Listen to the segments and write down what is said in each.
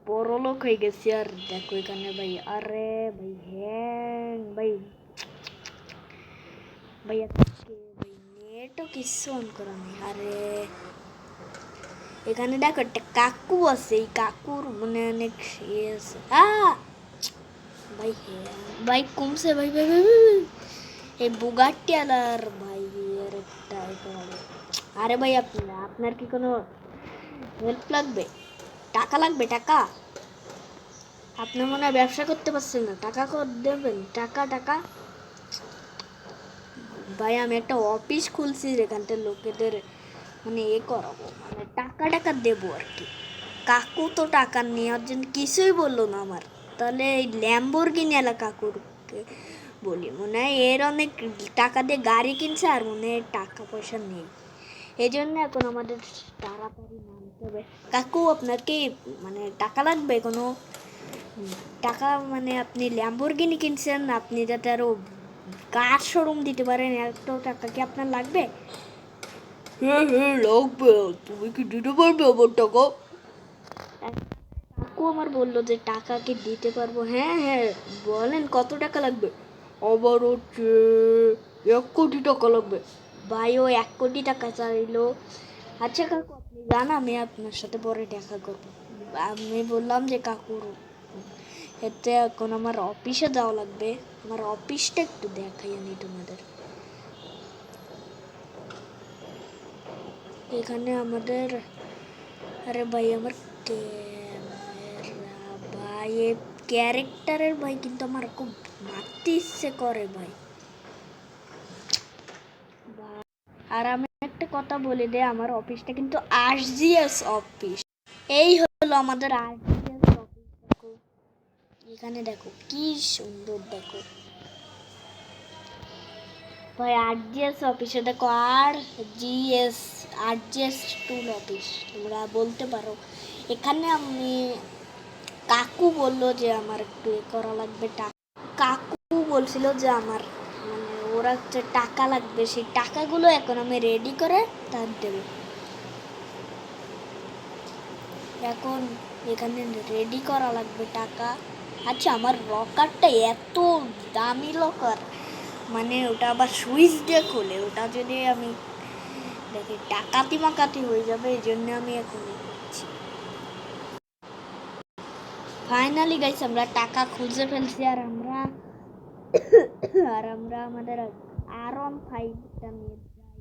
বড়লোক হয়ে গেছি। আর দেখো এখানে ভাই, আরে ভাই হ্যাং ভাই, ভাই আজকে ভাই নেটও কিছু অন করা নেই। আরে এখানে দেখো একটা কাকু আছে, এই কাকুর মনে অনেক ইয়ে আছে। ভাই হ্যাঁ ভাই কমছে ভাই ভাই ভাই ভাই, ভাই। এই বুগাট্টি আলার ভাই এর একটা একেবারে। আরে ভাই আপনি, আপনার কি কোনো হেল্প লাগবে? টাকা লাগবে? টাকা আপনি মনে হয় ব্যবসা করতে পারছেন না, টাকা দেবেন, টাকা টাকা। ভাই আমি একটা অফিস খুলছি, এখানটা লোকেদের মানে করাবো, মানে টাকা টাকা দেবো আর কি। কাকু তো টাকা নেওয়ার জন্য কিছুই বললো না আমার। তাহলে এই ল্যাম্বোর্গিনি এলা কাকুরকে বলি, মনে হয় এর অনেক টাকা দিয়ে গাড়ি কিনছে, আর মনে হয় টাকা পয়সা নেই। এই জন্য এখন আমাদের তাড়াতাড়ি নামতে হবে। কাকু আপনার কি মানে টাকা লাগবে কোনো? টাকা মানে আপনি ল্যাম্বোর্গিনি কিনছেন, আপনি যাতে আরো কার শোরুম দিতে পারেন, এত টাকা কি আপনার লাগবে? হ্যাঁ হ্যাঁ লাগবে। তুমি কি দিতে পারবে আমার টাকা? কাকু আমার বললো যে টাকা কি দিতে পারবো। হ্যাঁ হ্যাঁ বলেন কত টাকা লাগবে? আবার হচ্ছে 1 কোটি টাকা লাগবে। ভাই ও 1 কোটি টাকা চাইলো। আচ্ছা কাকু আপনি জান, আমি আপনার সাথে পরে দেখা করবো। আমি বললাম যে কাকুর এতে এখন আমার অফিসে যাওয়া লাগবে, আমার অফিসটা একটু দেখাই আমি তোমাদের। এখানে আমাদের, আরে ভাই আমার ক্যামেরা ভাই, এ ক্যারেক্টারের ভাই কিন্তু আমার খুব মারতে ইচ্ছে করে ভাই। আর আমি একটা কথা বলে দে, আমার অফিসটা কিন্তু আরজিএস অফিস। এই হলো আমাদের আরজিএস অফিস। দেখো এখানে দেখো কি সুন্দর, দেখো ভাই আরজিএস অফিসে দেখো, আর জিএস, আরজিএস টুল অফিস তোমরা বলতে পারো। এখানে আমি, কাকু বললো যে আমার একটু করা লাগবে, কাকু বলছিল যে আমার মানে ওরা হচ্ছে টাকা লাগবে, সেই টাকাগুলো এখন আমি রেডি করে তার দেবো। এখন এখানে রেডি করা লাগবে টাকা। আচ্ছা আমার লকারটা এত দামি লকার, মানে ওটা আবার সুইচ দিয়ে খোলে, ওটা যদি আমি দেখি ডাকাতি মাকাতি হয়ে যাবে, এই জন্য আমি এখন নিচ্ছি। ফাইনালি গাইস আমরা টাকা খুঁজে ফেলছি, আর আমরা আমাদের R15টা নিয়ে যাই,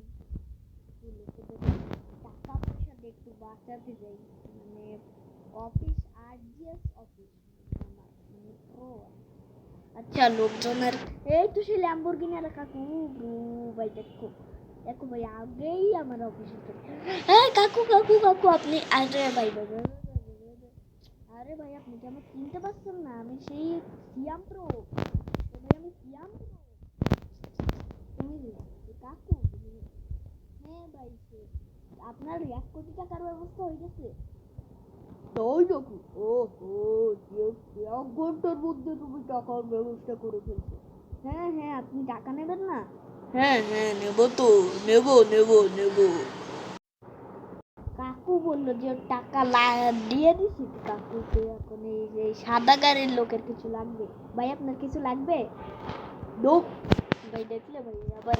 টাকা পয়সা দিয়ে একটু বাঁচাতে যাই। মানে অফিস, আরজিএস অফিস আমার মানে প্রো। আচ্ছা লোকজনের, এই তো সেই ল্যাম্বরগিনি আর কাকু ভাই, দেখো দেখো ভাই আগেই আমার অফিসে চলে। হ্যাঁ কাকু কাকু কাকু আপনি, আরে ভাই ভাই ভাই, আরে ভাই আপনি কি আমাকে চিনতে পারছেন না? আমি সেই সিয়াম প্রো ভাই, আমি সিয়াম প্রো। তুমি কাকু? হ্যাঁ ভাই আপনার 1 কোটি টাকার ব্যবস্থা হয়ে গেছে? তাই নাকি? ওহো, 1 ঘন্টার মধ্যে তুমি টাকার ব্যবস্থা করে ফেলছো। হ্যাঁ হ্যাঁ আপনি টাকা নেবেন না? হ্যাঁ হ্যাঁ নেবো তো, নেবো নেবো নেবো। কাকু বললো যে ওর টাকা দিয়ে দিছি কাকুকে। এখন এই যে সাদা গাড়ির লোকের কিছু লাগবে। ভাই আপনার কিছু লাগবে? নো ভাই, দেখলে ভাই আবার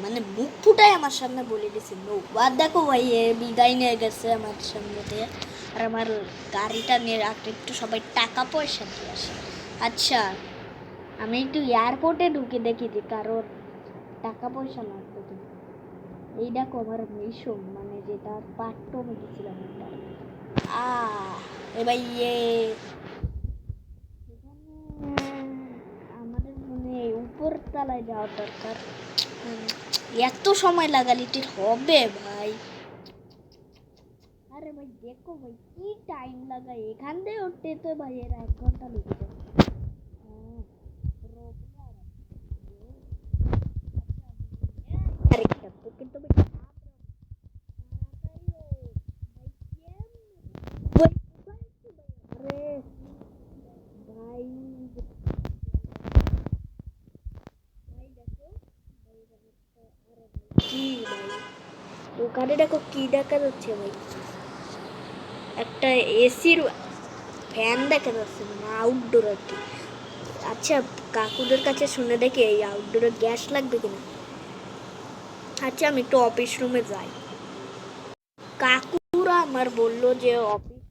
মানে মুখ ফুটাই আমার সামনে বলে দিছে নো। আর দেখো ভাই এ বিদায় নিয়ে গেছে আমার সামনে থেকে। আর আমার গাড়িটা নিয়ে রাখতে একটু সবাই টাকা পয়সা দিয়ে আসে। আচ্ছা আমি একটু এয়ারপোর্টে ঢুকে দেখি যে কারোর টাকা পয়সা লাগবে কিনা। এই দেখো আমার মিশন, মানে যেটা পাঠ্য আমি গেছিলাম ওটা। এবার আমাদের মানে উপর তলায় যাওয়া দরকার। এত সময় লাগালিটির হবে ভাই? আরে ভাই দেখো ভাই কি টাইম লাগায়, এখান দিয়ে উঠতে তো ভাই এর 1 ঘন্টা লেগে যায়। আরেকটা তোকে তো ভাই আরে ভাই ভাই দেখো কি ভাই, ওখানে দেখো কি দেখা যাচ্ছে ভাই, একটা এসির ফ্যান দেখা যাচ্ছে, মানে আউটডোর আর কি। আচ্ছা কাকুদের কাছে শুনে দেখি এই আউটডোরে গ্যাস লাগবে কিনা। আচ্ছা আমি একটু অফিস রুমে যাই। কাকুরা আমার বললো যে অফিস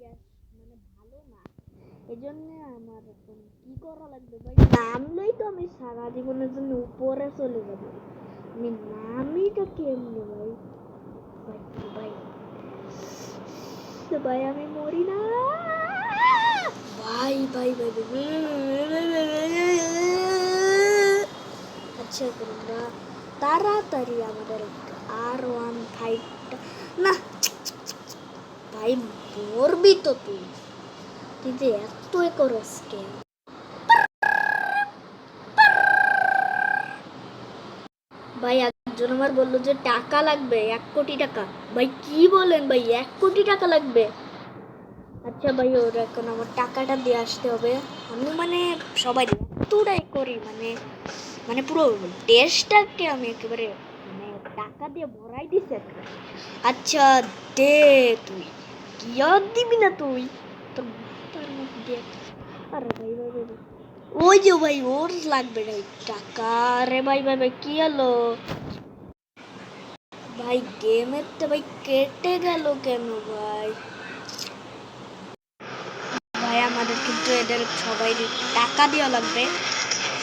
গ্যাস মানে ভালো না, এজন্য আমার এখন কি করা লাগবে ভাই? নামলেই তো আমি সারা জীবনের জন্য উপরে চলে যাবো, আমি নামিটা কেমনে ভাই? ভাই ভাই ভাই আমি মরি না ভাই ভাই ভাই আচ্ছা তোমরা তাড়াতাড়ি আমাদের R15 না ভাই, মরবি তো তুই, তুই যে এত করস কেন ভাই? একজন আমার বললো যে টাকা লাগবে 1 কোটি টাকা। ভাই কি বলেন ভাই, 1 কোটি টাকা লাগবে? আচ্ছা ভাই ওর এখন আমার টাকাটা দিয়ে আসতে হবে। আমি মানে সবাই এতটাই করি, মানে মানে পুরো দেশটাকে আমি একেবারে মানে টাকা দিয়ে ভরাই দিছি একটা। আচ্ছা দে, তুই কি আর দিবি না তুই? তোর মাথার মুখ দেখ। আরে ভাই ভাই ভাই ওই যে ভাই ওর লাগবে রে টাকা। রে ভাই ভাই ভাই কি হলো ভাই? গেমের তো ভাই কেটে গেল কেন ভাই? ভাই আমাদের কিন্তু এদের সবাই টাকা দেওয়া লাগবে,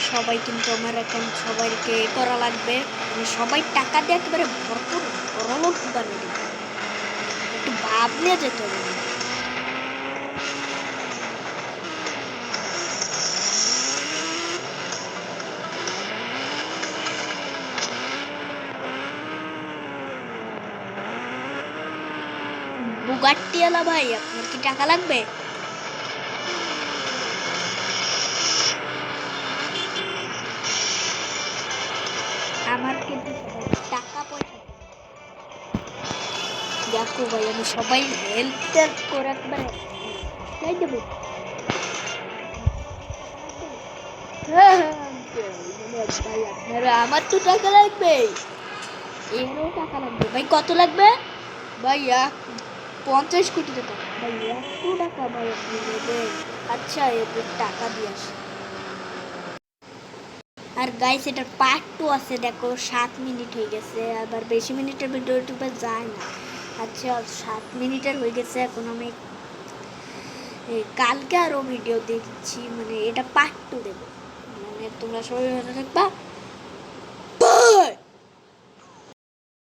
সবাই কিন্তু আমার এখন সবাইকে করা লাগবে, মানে সবাই টাকা দিয়ে একেবারে ভরপুর বড়লোক বানিয়ে দেবে। একটু ভাবলে যেতে হবে। বুগাট্টিওয়ালা ভাই আপনার কি টাকা লাগবে? আমার কিন্তু সবাই টাকা পয়সা দেখো ভাই, আমি সবাই হেল্প টেল্প করে একবারে চাই দেবো। ভাই আপনারা আমার তো টাকা লাগবে, এরও টাকা লাগবে ভাই। কত লাগবে ভাই? 50 কোটি টাকা ভাই, 100 টাকা ভাই আপনি নেবেন? আচ্ছা এদের টাকা দিয়ে আসি। আর গাইস এটার পার্ট 2 আছে, দেখো 7 মিনিট হয়ে গেছে, আবার বেশি মিনিটের ভিডিও ইউটিউবে যায় না। আচ্ছা 7 মিনিটের হয়ে গেছে, এখন আমি কালকে আরও ভিডিও দিচ্ছি, মানে এটা পার্ট 2 দেবো। মানে তোমরা সবাই ভালো থাকবা।